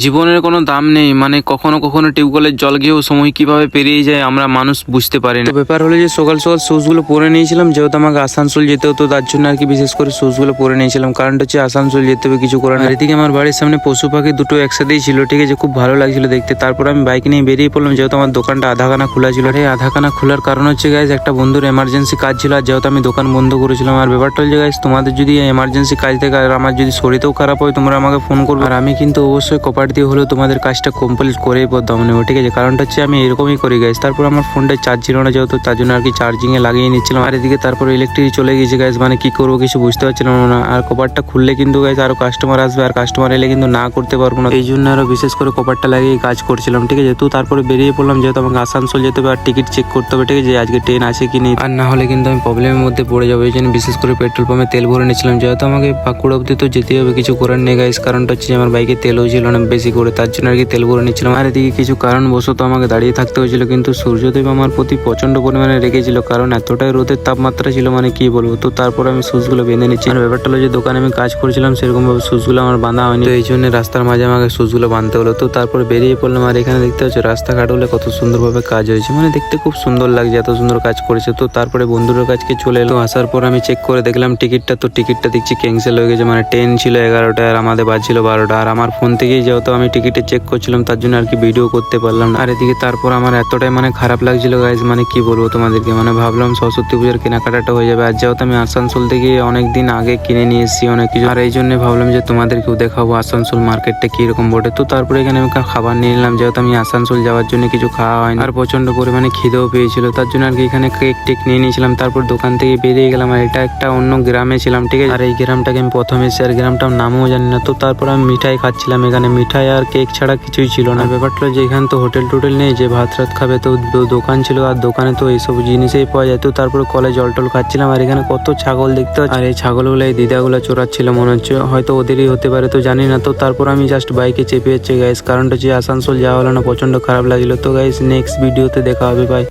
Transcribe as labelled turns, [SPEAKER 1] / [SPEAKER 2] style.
[SPEAKER 1] জীবনের কোনো দাম নেই, মানে কখনো কখনো টিউবওয়েলের জল গিয়েও সময় কিভাবে পেরিয়ে যায় আমরা মানুষ বুঝতে পারি না। ব্যাপার হলো যে সকাল সকাল শুজগুলো পরে নিয়েছিলাম, যেহেতু আমাকে আসানসোল যেতে হতো তার জন্য আর কি বিশেষ করে শুজগুলো পরে নিয়েছিলাম। কারণটা হচ্ছে আসানসোল যেতে হবে, কিছু করার না। এদিকে আমার বাড়ির সামনে পশু পাখি দুটো একসাথেই ছিল, ঠিক আছে, খুব ভালো লাগছিল দেখতে। তারপর আমি বাইক নিয়ে বেরিয়ে পড়লাম, যেহেতু আমার দোকানটা আধাখানা খোলা ছিল। এই আধাখানা খোলার কারণ হচ্ছে গাইজ একটা বন্ধুর এমার্জেন্সি কাজ ছিল, আর যেহেতু আমি দোকান বন্ধ করেছিলাম। আর ব্যাপারটা হচ্ছে গাইজ তোমাদের যদি এমার্জেন্সি কাজ থেকে আর আমার যদি শরীরটাও খারাপ হয় তোমরা আমাকে ফোন করবে, আর আমি কিন্তু অবশ্যই কপার দিয়ে হলেও তোমাদের কাজটা কমপ্লিট করেই দাম নেবো, ঠিক আছে। কারণটা হচ্ছে আমি এরকমই করি গাইজ। তারপর আমার ফোনটা চার্জ ছিল না, যেহেতু তার জন্য আর কি চার্জিংয়ে লাগিয়ে নিচ্ছিলাম। আর এদিকে তারপর ইলেকট্রিক চলে গেছে গাইজ, মানে কি করবো কিছু বুঝতে পারছিলাম না। আর কপারটা খুললে কিন্তু গাইজ আরো কাস্টমার আসবে, আর কাস্টমার এলে কিন্তু না করতে পারবো না, এই জন্য আরো বিশেষ করে কপারটা লাগিয়ে কাজ করছিলাম, ঠিক আছে। তো তারপরে বেরিয়ে পড়লাম, যেহেতু আমাকে আসানসোল যেতে হবে আর টিকিট চেক করতে হবে, ঠিক আছে, আজকে ট্রেন আছে কি নেই, আর না হলে কিন্তু আমি প্রবলেমের মধ্যে পড়ে যাবো। এই জন্য বিশেষ করে পেট্রোল পাম্পে তেল ভরে নিচ্ছিলাম, যেহেতু আমাকে বাঁকুড়া অব্দি তো যেতে হবে, কিছু করার নেই গাইজ। কারণটা হচ্ছে আমার বাইকে তেলও ছিল অনেক বেশি করে, তার জন্য আর কি তেল ভরে নিচ্ছিলাম। আর এদিকে কিছু কারণবশত আমাকে দাঁড়িয়ে থাকতে হয়েছিল, কিন্তু সূর্যদেব আমার প্রতি প্রচন্ড পরিমাণে রেগেছিল, কারণ এতটাই রোদের তাপমাত্রা ছিল, মানে কি বলবো। তো তারপর আমি শুজগুলো বেঁধে নিচ্ছি। আর ব্যাপারটা হলো যে দোকানে আমি কাজ করছিলাম, সেরকম ভাবে শুজগুলো আমার বাঁধা হয়নি, তো এই জন্য রাস্তার মাঝে আমাকে শুজগুলো বাঁধতে হলো। তো তারপর বেরিয়ে পড়লাম, আর এখানে দেখতে হচ্ছে রাস্তাঘাট হলে কত সুন্দরভাবে কাজ হয়েছে, মানে দেখতে খুব সুন্দর লাগছে, এত সুন্দর কাজ করেছে। তো তারপরে বন্ধুর কাছকে চলে এলো, আসার পর আমি চেক করে দেখলাম টিকিটটা, তো টিকিটটা দেখছি ক্যান্সেল হয়ে গেছে, মানে ট্রেন ছিল 11টায় আর আমাদের বাজছিল 12টা। আর আমার ফোন থেকেই যেহেতু আমি টিকিটে চেক করছিলাম, তার জন্য আর কি ভিডিও করতে পারলাম না। আর এদিকে তারপর আমার এতটাই মানে খারাপ লাগছিল গাইজ, মানে কি বলবো তোমাদেরকে, মানে ভাবলাম সরস্বতী পুজোর কেনাকাটাটা হয়ে যাবে, আর যেহেতু আমি আসানসোল থেকে অনেক দিন আগে কিনে নিয়ে এসেছি অনেক কিছু, আর এই জন্য ভাবলাম যে তোমাদেরকেও দেখাবো আসানসোল মার্কেটটা কিরকম বটে। তো তারপরে এখানে আমি খাবার নিয়ে নিলাম, যেহেতু আমি আসানসোল যাওয়ার জন্য কিছু খাওয়া হয়নি, আর প্রচন্ড পরিমাণে খিদেও পেয়েছিল, তার জন্য আর কি এখানে কেক টেক নিয়ে নিয়েছিলাম। তারপর দোকান থেকে বেরিয়ে গেলাম, আর এটা একটা অন্য গ্রামে ছিলাম, ঠিক আছে। আর এই গ্রামটাকে আমি প্রথমে এসেছি, আর গ্রামটার নামও জানি না। তো তারপর আমি মিঠাই খাচ্ছিলাম, এখানে মিঠাই আর কেক ছাড়া কিছুই ছিল না। ব্যাপারটা যে এখানে তো হোটেল টোটেল নেই যে ভাত রাত খাবে, তো দোকান ছিল, আর দোকানে তো এইসব জিনিসই পাওয়া যায়। তো তারপরে কলে জল টল খাচ্ছিলাম, আর এখানে কত ছাগল দেখতে হচ্ছে, আর এই ছাগলগুলো এই দিদাগুলো চোরাচ্ছিল মনে হচ্ছে, হয়তো ওদেরই হতে পারে, তো জানি না। তো তারপর আমি জাস্ট বাইকে চেপে যাচ্ছে গাইস, কারণটা হচ্ছে আসানসোল যাওয়া হলো না, প্রচন্ড খারাপ লাগলো। তো গাইস নেক্সট ভিডিওতে দেখা হবে, বাই।